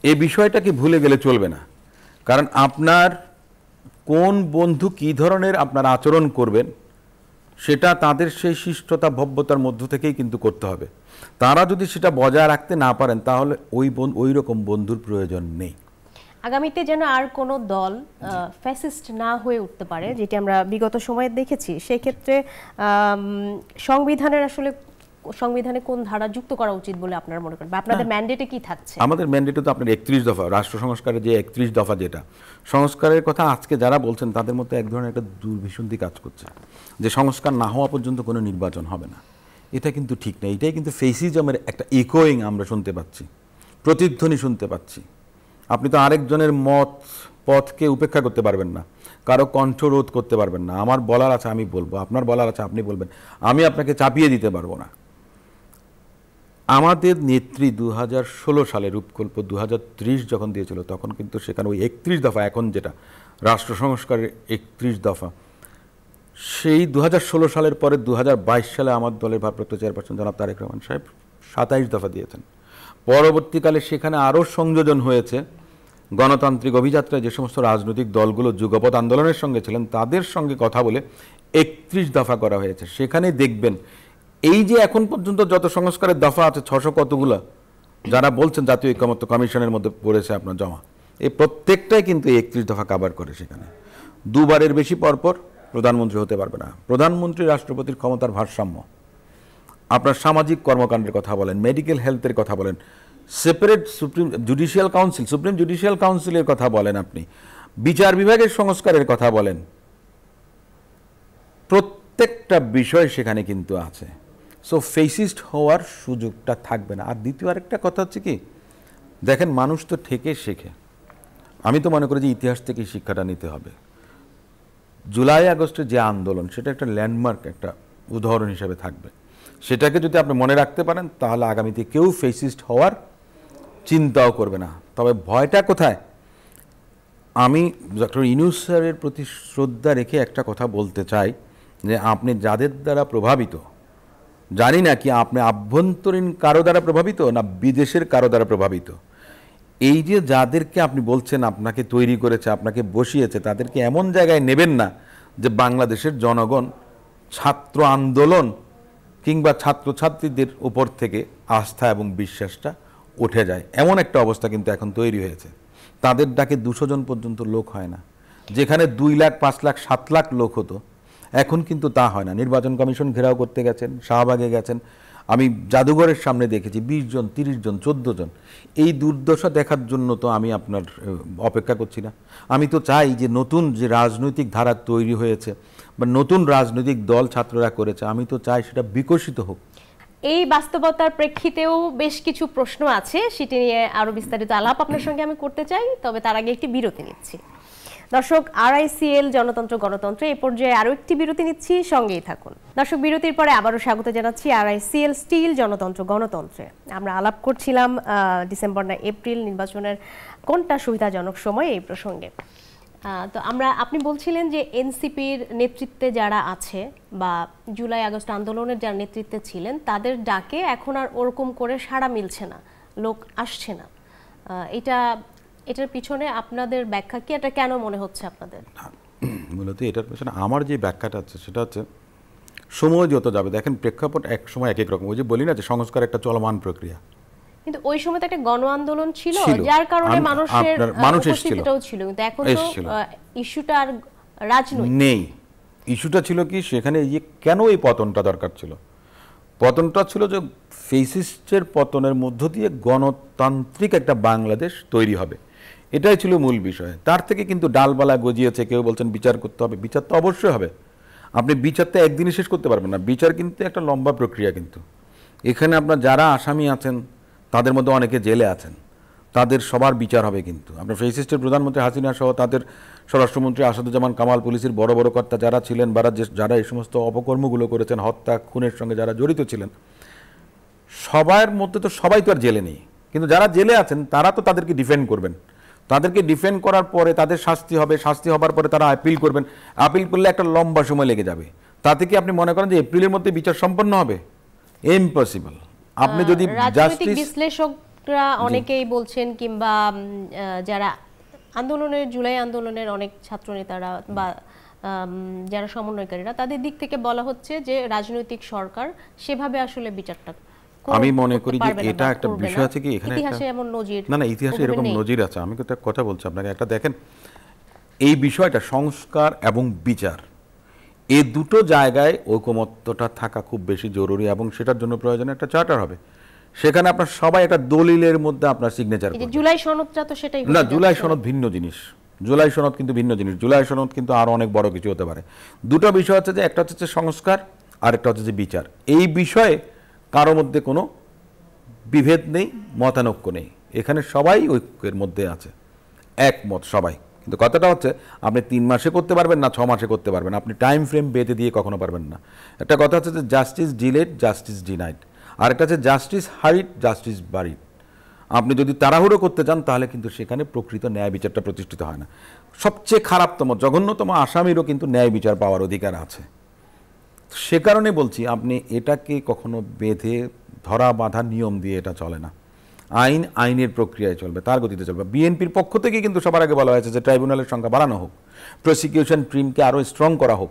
এই বিষয়টাকে ভুলে গেলে চলবে না, কারণ আপনার কোন বন্ধু কী ধরনের আপনার আচরণ করবেন সেটা তাদের সেই শিষ্টতা ভব্যতার মধ্য থেকেই কিন্তু করতে হবে। তারা যদি সেটা বজায় রাখতে না পারেন তাহলে ওই রকম বন্ধুর প্রয়োজন নেই। আগামীতে যেন আর কোনো দল ফ্যাসিস্ট না হয়ে উঠতে পারে, যেটি আমরা বিগত সময়ে দেখেছি। সেক্ষেত্রে সংবিধানে কোন ধারা যুক্ত করা উচিত বলে আপনারা মনে করেন, বা আপনাদের ম্যান্ডেটে কি থাকছে? আমাদের ম্যান্ডেটে তো আপনার 31 দফা, রাষ্ট্র সংস্কারের যে 31 দফা, যেটা সংস্কারের কথা আজকে যারা বলছেন তাদের মধ্যে এক ধরনের একটা দুর্বিসন্ধি কাজ করছে যে সংস্কার না হওয়া পর্যন্ত কোনো নির্বাচন হবে না। এটা কিন্তু ঠিক না, এটাই কিন্তু ফেসিজমের একটা ইকোয়িং আমরা শুনতে পাচ্ছি, প্রতিধ্বনি শুনতে পাচ্ছি। আপনি তো আরেকজনের পথকে উপেক্ষা করতে পারবেন না, কারো কণ্ঠরোধ করতে পারবেন না। আমার বলার আছে আমি বলবো, আপনার বলার আছে আপনি বলবেন, আমি আপনাকে চাপিয়ে দিতে পারবো না। আমাদের নেত্রী 2016 সালে রূপকল্প 2030 যখন দিয়েছিল তখন কিন্তু সেখানে ওই 31 দফা, এখন যেটা রাষ্ট্র সংস্কারের 31 দফা, সেই 2016 সালের পরে 2022 সালে আমার দলের ভারপ্রাপ্ত চেয়ারপারসন জনাব তারেক রহমান সাহেব 27 দফা দিয়েছেন। পরবর্তীকালে সেখানে আরও সংযোজন হয়েছে। গণতান্ত্রিক অভিযাত্রায় যে সমস্ত রাজনৈতিক দলগুলো যুগপৎ আন্দোলনের সঙ্গে ছিলেন তাদের সঙ্গে কথা বলে 31 দফা করা হয়েছে। সেখানে দেখবেন এই যে এখন পর্যন্ত যত সংস্কারের দফা আছে 600 কতগুলো, যারা বলছেন জাতীয় ঐকমত্য কমিশনের মধ্যে পড়েছে আপনার জমা, এই প্রত্যেকটাই কিন্তু 31 দফা কাভার করে। সেখানে দুবারের বেশি পরপর প্রধানমন্ত্রী হতে পারবে না। প্রধানমন্ত্রী রাষ্ট্রপতির ক্ষমতার ভারসাম্য, আপনার সামাজিক কর্মকাণ্ডের কথা বলেন, মেডিকেল হেলথের কথা বলেন, সেপারেট সুপ্রিম জুডিশিয়াল কাউন্সিলের কথা বলেন, আপনি বিচার বিভাগের সংস্কারের কথা বলেন, প্রত্যেকটা বিষয় সেখানে কিন্তু আছে। সো ফেসিস্ট হওয়ার সুযোগটা থাকবে না। আর দ্বিতীয় আরেকটা কথা হচ্ছে কি, দেখেন মানুষ তো থেকে শেখে। আমি তো মনে করি যে ইতিহাস থেকে শিক্ষাটা নিতে হবে। জুলাই আগস্টের যে আন্দোলন সেটা একটা ল্যান্ডমার্ক, একটা উদাহরণ হিসেবে থাকবে। সেটাকে যদি আপনি মনে রাখতে পারেন তাহলে আগামীতে কেউ ফেসিস্ট হওয়ার চিন্তাও করবে না। তবে ভয়টা কোথায়? আমি ডক্টর ইউনূস স্যারের প্রতি শ্রদ্ধা রেখে একটা কথা বলতে চাই যে আপনি যাদের দ্বারা প্রভাবিত, জানি না কি আপনি আভ্যন্তরীণ কারো দ্বারা প্রভাবিত না বিদেশের কারো দ্বারা প্রভাবিত, এই যে যাদেরকে আপনি বলছেন আপনাকে তৈরি করেছে, আপনাকে বসিয়েছে, তাদেরকে এমন জায়গায় নেবেন না যে বাংলাদেশের জনগণ ছাত্র আন্দোলন কিংবা ছাত্রছাত্রীদের উপর থেকে আস্থা এবং বিশ্বাসটা উঠে যায়। এমন একটা অবস্থা কিন্তু এখন তৈরি হয়েছে। তাদের ডাকে 200 জন পর্যন্ত লোক হয় না, যেখানে 2 লাখ 5 লাখ 7 লাখ লোক হতো, এখন কিন্তু তা হয় না। নির্বাচন কমিশন ঘেরাও করতে গেছেন, শাহবাগে গেছেন, আমি জাদুঘরের সামনে দেখেছি 20 জন 30 জন 14 জন। এই দুর্দশা দেখার জন্য তো আমি আপনার অপেক্ষা করছি না। আমি তো চাই যে নতুন যে রাজনৈতিক ধারা তৈরি হয়েছে বা নতুন রাজনৈতিক দল ছাত্ররা করেছে, আমি তো চাই সেটা বিকশিত হোক। এই বাস্তবতার প্রেক্ষিতেও বেশ কিছু প্রশ্ন আছে, সেটি নিয়ে আরো বিস্তারিত আলাপ আপনার সঙ্গে আমি করতে চাই, তবে তার আগে একটি বিরতি নিচ্ছি। দর্শক, RICL জনতন্ত্র গণতন্ত্র এই পর্যায়ে আরো একটি বিরতি নিচ্ছি, সঙ্গেই থাকুন। দর্শক, বিরতির পরে আবারও স্বাগত জানাচ্ছি RICL স্টিল জনতন্ত্র গণতন্ত্রে। আমরা আলাপ করছিলাম ডিসেম্বর না এপ্রিল নির্বাচনের কোনটা সুবিধাজনক সময় এই প্রসঙ্গে। তো আপনি বলছিলেন যে এনসিপির নেতৃত্বে যারা আছে বা জুলাই আগস্ট আন্দোলনের যারা নেতৃত্বে ছিলেন তাদের ডাকে এখন আর ওরকম করে সাড়া মিলছে না, লোক আসছে না। এটার পিছনে আপনাদের ব্যাখ্যা কি? এটা কেন মনে হচ্ছে আপনাদের? মূলত এটার পিছনে আমার যে ব্যাখ্যাটা আছে সেটা হচ্ছে সময় যত যাবে, দেখেন প্রেক্ষাপট এক সময় এক এক রকম। ওই যে বলি না যে সংস্কার একটা চলমান প্রক্রিয়া, কিন্তু ওই সময় তো একটা গণ আন্দোলন ছিল, যার কারণে মানুষের উপস্থিতিটাও ছিল, কিন্তু এখন তো ইস্যুটা আর রাজনৈতিক নেই। ইস্যুটা ছিল কি, সেখানে এই যে কেন এই পতনটা দরকার ছিল, পতনটা ছিল যে ফেসিস্টের পতনের মধ্য দিয়ে গণতান্ত্রিক একটা বাংলাদেশ তৈরি হবে, এটাই ছিল মূল বিষয়। তার থেকে কিন্তু ডালপালা গজিয়েছে। কেউ বলছেন বিচার করতে হবে, বিচার তো অবশ্যই হবে। আপনি বিচারটা একদিনে শেষ করতে পারবেন না, বিচার কিন্তু একটা লম্বা প্রক্রিয়া। কিন্তু এখানে আপনার যারা আসামি আছেন তাদের মধ্যে অনেকে জেলে আছেন, তাদের সবার বিচার হবে। কিন্তু আপনার ফেসিস্টের প্রধানমন্ত্রী হাসিনা সহ তাদের স্বরাষ্ট্রমন্ত্রী আসাদুজ্জামান কামাল, পুলিশের বড় বড় কর্তা যারা ছিলেন বা যারা এই সমস্ত অপকর্মগুলো করেছেন, হত্যা খুনের সঙ্গে যারা জড়িত ছিলেন, সবার মধ্যে তো সবাই তো আর জেলে নেই। কিন্তু যারা জেলে আছেন তারা তো তাদেরকে ডিফেন্ড করবেন, তাদেরকে ডিফেন্ড করার পরে তাদের শাস্তি হবে, শাস্তি হবার পরে তারা আপিল করবেন, আপিল করলে একটা লম্বা সময় লেগে যাবে। তাতে কি আপনি মনে করেন যে এপ্রিলের মধ্যে বিচার সম্পন্ন হবে? ইম্পসিবল। আপনি যদি রাজনৈতিক বিশ্লেষকরা অনেকেই বলছেন, কিংবা যারা আন্দোলনের জুলাই আন্দোলনের অনেক ছাত্র নেতারা বা যারা সমন্বয়কারীরা, তাদের দিক থেকে বলা হচ্ছে যে রাজনৈতিক সরকার সেভাবে আসলে বিচারটা, আমি মনে করি যে এটা একটা বিষয় আছে কি, এখানে ইতিহাসে এমন নজির, না ইতিহাসে এরকম নজির আছে। আমি তো একটা কথা বলছি আপনাকে, একটা দেখেন এই বিষয়টা সংস্কার এবং বিচার, এই দুটো জায়গায় ঐকমত্যটা থাকা খুব বেশি জরুরি, এবং সেটার জন্য প্রয়োজনে একটা চার্টার হবে। সেখানে আপনার সবাই একটা দলিলের মধ্যে আপনার সিগনেচার করবেন। জুলাই সনদটা তো সেটাই না, জুলাই সনদ ভিন্ন জিনিস, জুলাই সনদ কিন্তু ভিন্ন জিনিস। জুলাই সনদ কিন্তু আরো অনেক বড় কিছু হতে পারে। দুটো বিষয় হচ্ছে যে একটা হচ্ছে সংস্কার আর একটা হচ্ছে যে বিচার। এই বিষয়ে কারোর মধ্যে কোনো বিভেদ নেই, মতানৈক্য নেই, এখানে সবাই ঐক্যের মধ্যে আছে, একমত সবাই। কিন্তু কথাটা হচ্ছে আপনি 3 মাসে করতে পারবেন না 6 মাসে করতে পারবেন, আপনি টাইম ফ্রেম বেঁধে দিয়ে কখনো পারবেন না। একটা কথা হচ্ছে যে জাস্টিস ডিলেড, জাস্টিস ডিনাইড, আর একটা হচ্ছে জাস্টিস হারিড, জাস্টিস বারিড। আপনি যদি তাড়াহুড়ো করতে চান তাহলে কিন্তু সেখানে প্রকৃত ন্যায় বিচারটা প্রতিষ্ঠিত হয় না। সবচেয়ে খারাপতম জঘন্যতম আসামিরও কিন্তু ন্যায় বিচার পাওয়ার অধিকার আছে। সে কারণে বলছি আপনি এটাকে কখনো বেঁধে ধরা বাঁধা নিয়ম দিয়ে এটা চলে না। আইন আইনের প্রক্রিয়ায় চলবে, তার গতিতে চলবে। বিএনপির পক্ষ থেকে কিন্তু সবার আগে বলা হয়েছে যে ট্রাইব্যুনালের সংখ্যা বাড়ানো হোক, প্রসিকিউশন টিমকে আরও স্ট্রং করা হোক,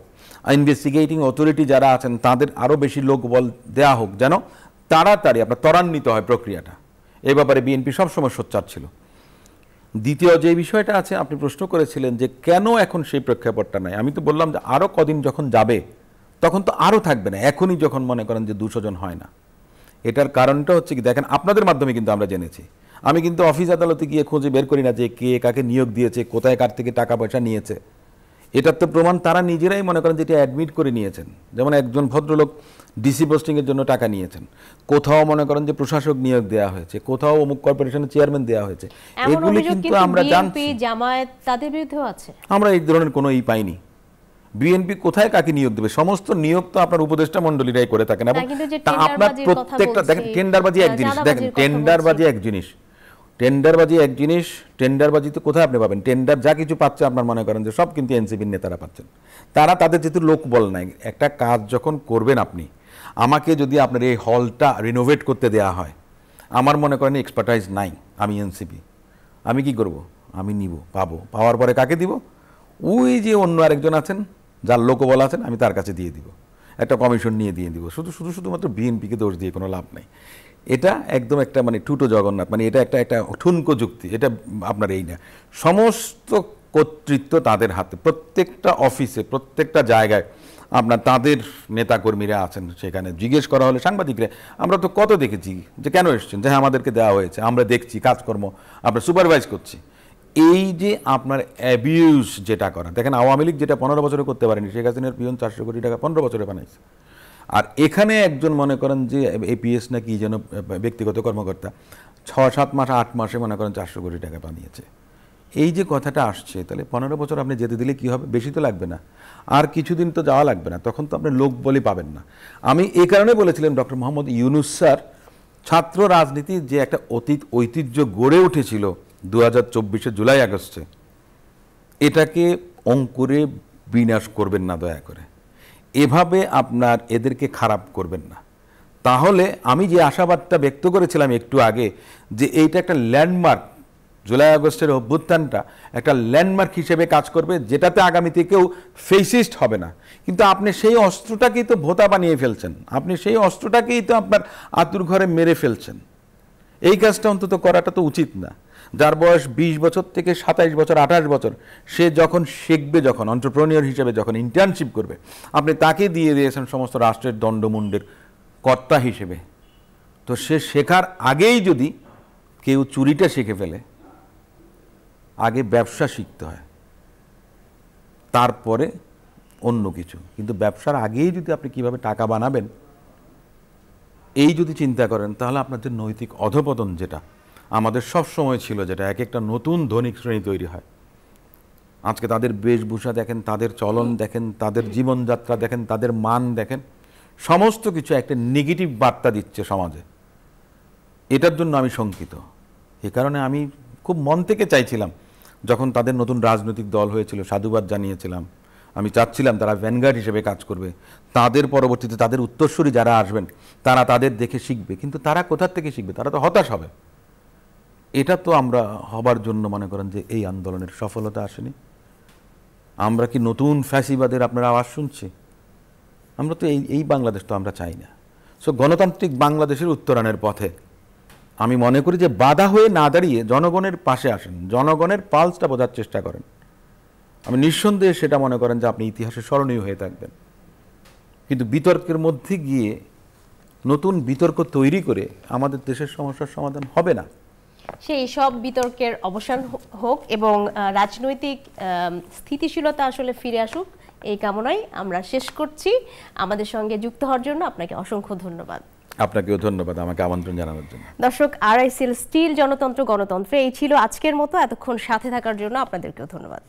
ইনভেস্টিগেটিং অথরিটি যারা আছেন তাদের আরও বেশি লোকবল দেওয়া হোক, যেন তাড়াতাড়ি আপনার ত্বরান্বিত হয় প্রক্রিয়াটা। এ ব্যাপারে বিএনপি সবসময় সোচ্চার ছিল। দ্বিতীয় যে বিষয়টা আছে, আপনি প্রশ্ন করেছিলেন যে কেন এখন সেই প্রেক্ষাপটটা নাই। আমি তো বললাম যে আরও কদিন যখন যাবে তখন তো আরও থাকবে না। এখনই যখন মনে করেন যে 200 জন হয় না, এটার কারণটা হচ্ছে কি, দেখেন আপনাদের মাধ্যমে কিন্তু আমরা জেনেছি। আমি কিন্তু অফিস আদালতে গিয়ে খুঁজে বের করি না যে কে কাকে নিয়োগ দিয়েছে, কোথায় কার থেকে টাকা পয়সা নিয়েছে। এটার তো প্রমাণ তারা নিজেরাই মনে করেন যেটা অ্যাডমিট করে নিয়েছেন। যেমন একজন ভদ্রলোক ডিসি পোস্টিংয়ের জন্য টাকা নিয়েছেন, কোথাও মনে করেন যে প্রশাসক নিয়োগ দেওয়া হয়েছে, কোথাও অমুক কর্পোরেশনের চেয়ারম্যান দেওয়া হয়েছে। এগুলি কিন্তু আমরা জানছি, জামায়াত তাদের বিরুদ্ধেও আছে। আমরা এই ধরনের কোনো পাইনি। বিএনপি কোথায় কাকে নিয়োগ দেবে? সমস্ত নিয়োগ তো আপনার উপদেষ্টা মণ্ডলীরাই করে থাকেন। এবং আপনার প্রত্যেকটা দেখেন, টেন্ডারবাজি এক জিনিস, দেখেন টেন্ডারবাজি এক জিনিস, টেন্ডারবাজি এক জিনিস, টেন্ডারবাজি তো কোথায় আপনি পাবেন? টেন্ডার যা কিছু পাচ্ছে আপনার মনে করেন যে সব কিন্তু এনসিপির নেতারা পাচ্ছেন। তারা তাদের যেহেতু লোক বল নাই, একটা কাজ যখন করবেন আপনি, আমাকে যদি আপনার এই হলটা রিনোভেট করতে দেওয়া হয়, আমার মনে করেন এক্সপার্টাইজ নাই, আমি এনসিপি, আমি কি করব? আমি নিব, পাওয়ার পরে কাকে দিব? ওই যে অন্য আরেকজন আছেন যার লোকবল আছেন, আমি তার কাছে দিয়ে দিব, একটা কমিশন নিয়ে দিয়ে দিব। শুধুমাত্র বিএনপিকে দোষ দিয়ে কোনো লাভ নাই। এটা একদম একটা মানে টুটো জগন্নাথ, মানে এটা একটা ঠুনকো যুক্তি। এটা আপনার এই না, সমস্ত কর্তৃত্ব তাদের হাতে, প্রত্যেকটা অফিসে, প্রত্যেকটা জায়গায় আপনার তাদের নেতাকর্মীরা আছেন। সেখানে জিজ্ঞেস করা হলে সাংবাদিকরা, আমরা তো কত দেখেছি যে কেন এসছেন, যে হ্যাঁ আমাদেরকে দেওয়া হয়েছে, আমরা দেখছি কাজকর্ম, আমরা সুপারভাইজ করছি। এই যে আপনার অ্যাবিউজ যেটা করা, দেখেন আওয়ামী লীগ যেটা 15 বছরে করতে পারেনি, শেখ হাসিনার পিয়ন 400 কোটি টাকা 15 বছরে বানাইছে। আর এখানে একজন মনে করেন যে এপিএস না কি যেন ব্যক্তিগত কর্মকর্তা 6-7 মাস 8 মাসে মনে করেন 400 কোটি টাকা বানিয়েছে। এই যে কথাটা আসছে, তাহলে 15 বছর আপনি যেতে দিলে কি হবে? বেশি তো লাগবে না, আর কিছুদিন তো যাওয়া লাগবে না, তখন তো আপনি লোক বলে পাবেন না। আমি এই কারণে বলেছিলাম ডক্টর মোহাম্মদ ইউনূস স্যার ছাত্র রাজনীতির যে একটা ঐতিহ্য গড়ে উঠেছিল 2024 জুলাই আগস্টে, এটাকে অঙ্কুরে বিনাশ করবেন না দয়া করে, এভাবে আপনার এদেরকে খারাপ করবেন না। তাহলে আমি যে আশাবাদটা ব্যক্ত করেছিলাম একটু আগে, যে এইটা একটা ল্যান্ডমার্ক, জুলাই আগস্টের অভ্যুত্থানটা একটা ল্যান্ডমার্ক হিসেবে কাজ করবে, যেটাতে আগামীতে কেউ ফেসিস্ট হবে না। কিন্তু আপনি সেই অস্ত্রটাকেই তো ভোতা বানিয়ে ফেলছেন, আপনি সেই অস্ত্রটাকেই তো আপনার আতুর ঘরে মেরে ফেলছেন। এই কাজটা অন্তত করাটা তো উচিত না। যার বয়স 20 বছর থেকে 27 বছর 28 বছর, সে যখন শিখবে, যখন এন্টারপ্রেনিয়র হিসেবে যখন ইন্টার্নশিপ করবে, আপনি তাকে দিয়ে দিয়েছেন সমস্ত রাষ্ট্রের দণ্ডমুণ্ডের কর্তা হিসেবে। তো সে শেখার আগেই যদি কেউ চুরিটা শিখে ফেলে, আগে ব্যবসা শিখতে হয়, তারপরে অন্য কিছু। কিন্তু ব্যবসার আগেই যদি আপনি কিভাবে টাকা বানাবেন এই যদি চিন্তা করেন, তাহলে আপনাদের নৈতিক অধপতন যেটা আমাদের সব সময় ছিল, যেটা এক একটা নতুন ধনিক শ্রেণী তৈরি হয়, আজকে তাদের বেশভূষা দেখেন, তাদের চলন দেখেন, তাদের জীবনযাত্রা দেখেন, তাদের মান দেখেন, সমস্ত কিছু একটা নেগেটিভ বার্তা দিচ্ছে সমাজে। এটার জন্য আমি শঙ্কিত। এ কারণে আমি খুব মন থেকে চাইছিলাম, যখন তাদের নতুন রাজনৈতিক দল হয়েছিল, সাধুবাদ জানিয়েছিলাম। আমি চাচ্ছিলাম তারা ভ্যানগার্ড হিসেবে কাজ করবে, তাদের পরবর্তীতে তাদের উত্তরসূরি যারা আসবেন তারা তাদের দেখে শিখবে। কিন্তু তারা কোথার থেকে শিখবে? তারা তো হতাশ হবে। এটা তো আমরা হবার জন্য মনে করেন যে এই আন্দোলনের সফলতা আসেনি। আমরা কি নতুন ফ্যাসিবাদের আপনার আওয়াজ শুনছি? আমরা তো এই বাংলাদেশ তো আমরা চাই না। সো গণতান্ত্রিক বাংলাদেশের উত্তরণের পথে আমি মনে করি যে বাধা হয়ে না দাঁড়িয়ে জনগণের পাশে আসেন, জনগণের পালসটা বোঝার চেষ্টা করেন। আমি নিঃসন্দেহে সেটা মনে করেন যে আপনি ইতিহাসে স্মরণীয় হয়ে থাকবেন। কিন্তু বিতর্কের মধ্যে গিয়ে নতুন বিতর্ক তৈরি করে আমাদের দেশের সমস্যার সমাধান হবে না। সেই সব বিতর্কের অবসান হোক এবং রাজনৈতিক স্থিতিশীলতা আসলে ফিরে আসুক, এই কামনাই আমরা শেষ করছি। আমাদের সঙ্গে যুক্ত হওয়ার জন্য আপনাকে অসংখ্য ধন্যবাদ। আপনাকেও ধন্যবাদ আমাকে আমন্ত্রণ জানানোর জন্য। দর্শক, আরআইসিএল স্টিল জনতন্ত্র গণতন্ত্রে এই ছিল আজকের মতো। এতক্ষণ সাথে থাকার জন্য আপনাদেরকেও ধন্যবাদ।